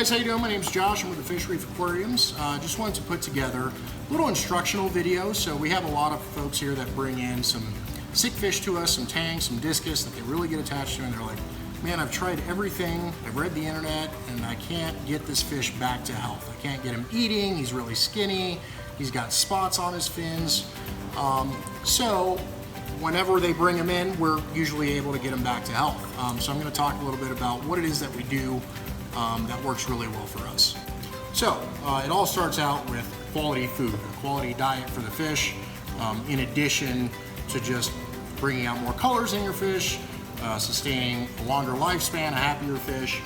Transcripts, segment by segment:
guys, how you doing? My name's Josh. I'm with the Fish Reef Aquariums. Just wanted to put together a little instructional video. So we have a lot of folks here that bring in some sick fish to us, some tang, some discus that they really get attached to, and they're like, man, I've tried everything, I've read the internet, and I can't get this fish back to health. I can't get him eating, he's really skinny, he's got spots on his fins. So whenever they bring him in, we're usually able to get him back to health. So I'm going to talk a little bit about what it is that we do that works really well for us. So it all starts out with quality food, a quality diet for the fish, in addition to just bringing out more colors in your fish, sustaining a longer lifespan, a happier fish.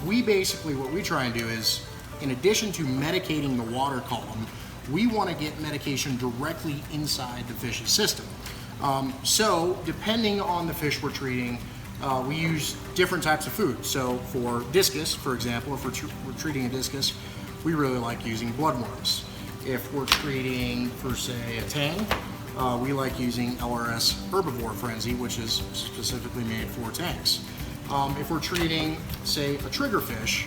We basically, what we try and do is, in addition to medicating the water column, we want to get medication directly inside the fish's system. So depending on the fish we're treating, we use different types of food. So for discus, for example, if we're treating a discus, we really like using bloodworms. If we're treating, for say, a tang, we like using LRS Herbivore Frenzy, which is specifically made for tangs. If we're treating, say, a triggerfish,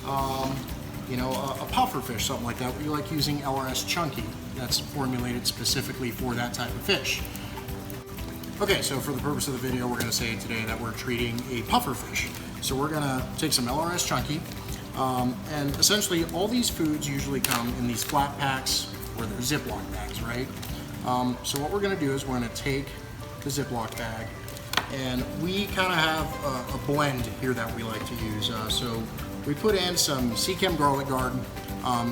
a puffer fish, something like that, we like using LRS Chunky. That's formulated specifically for that type of fish. Okay, so for the purpose of the video, we're going to say today that we're treating a puffer fish. So we're going to take some LRS Chunky, and essentially all these foods usually come in these flat packs or they're Ziploc bags, right? So what we're going to do is we're going to take the Ziploc bag, and we kind of have a blend here that we like to use. So we put in some Seachem Garlic Guard.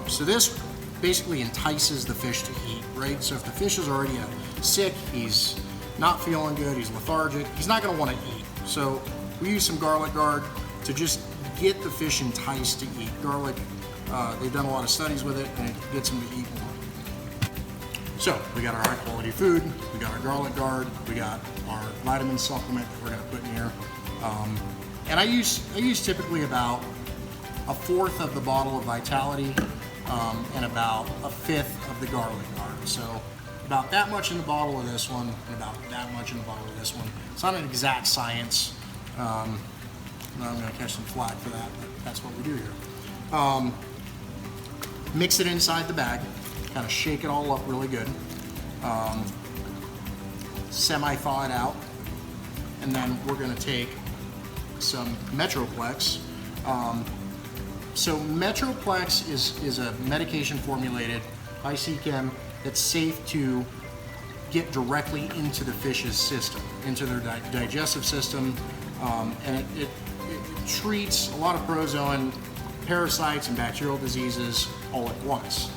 So this basically entices the fish to eat, right? So if the fish is already sick, he's not feeling good, he's lethargic, he's not going to want to eat. So we use some Garlic Guard to just get the fish enticed to eat. Garlic, they've done a lot of studies with it, and it gets them to eat more. So we got our high quality food, we got our Garlic Guard, we got our vitamin supplement that we're going to put in here. And I use typically about a fourth of the bottle of Vitality and about a fifth of the Garlic Guard. So about that much in the bottle of this one and about that much in the bottle of this one. It's not an exact science. I'm going to catch some flack for that, but that's what we do here. Mix it inside the bag, kind of shake it all up really good. Semi-thaw it out, and then we're going to take some Metroplex. So Metroplex is a medication formulated by Seachem that's safe to get directly into the fish's system, into their digestive system, and it treats a lot of protozoan parasites and bacterial diseases all at once.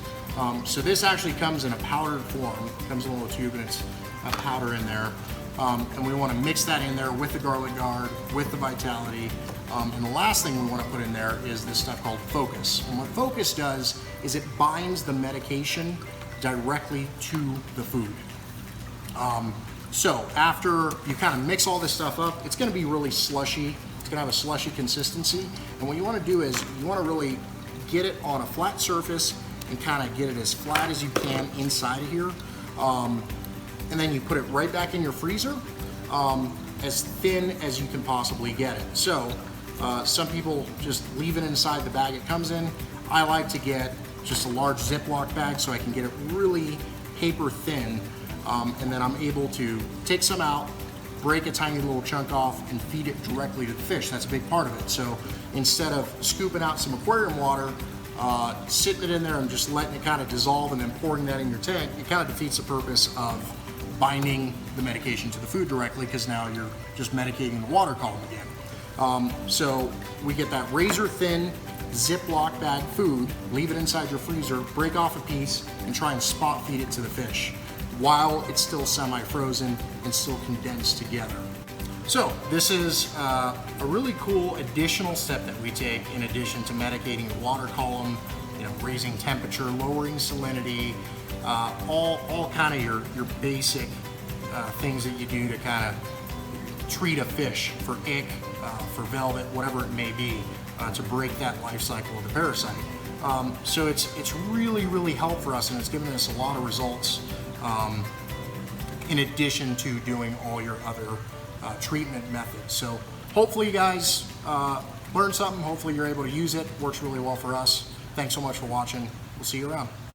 So this actually comes in a powdered form. It comes in a little tube, and it's a powder in there. And we want to mix that in there with the Garlic Guard, with the Vitality. And the last thing we want to put in there is this stuff called Focus. And what Focus does is it binds the medication directly to the food. So after you kind of mix all this stuff up, it's going to be really slushy. It's going to have a slushy consistency. And what you want to do is you want to really get it on a flat surface and kind of get it as flat as you can inside of here. And then you put it right back in your freezer, as thin as you can possibly get it. So some people just leave it inside the bag it comes in. I like to get just a large Ziploc bag so I can get it really paper thin, and then I'm able to take some out, break a tiny little chunk off, and feed it directly to the fish. That's a big part of it. So instead of scooping out some aquarium water, sitting it in there and just letting it kind of dissolve and then pouring that in your tank, it kind of defeats the purpose of binding the medication to the food directly, because now you're just medicating the water column again. So we get that razor thin Ziploc bag food, leave it inside your freezer, break off a piece, and try and spot feed it to the fish while it's still semi-frozen and still condensed together. So this is a really cool additional step that we take in addition to medicating the water column, raising temperature, lowering salinity, all kind of your basic things that you do to kind of treat a fish for ick, for velvet, whatever it may be, to break that life cycle of the parasite. So it's really, really helpful for us, and it's given us a lot of results in addition to doing all your other treatment methods. So hopefully you guys learned something. Hopefully you're able to use it. Works really well for us. Thanks so much for watching. We'll see you around.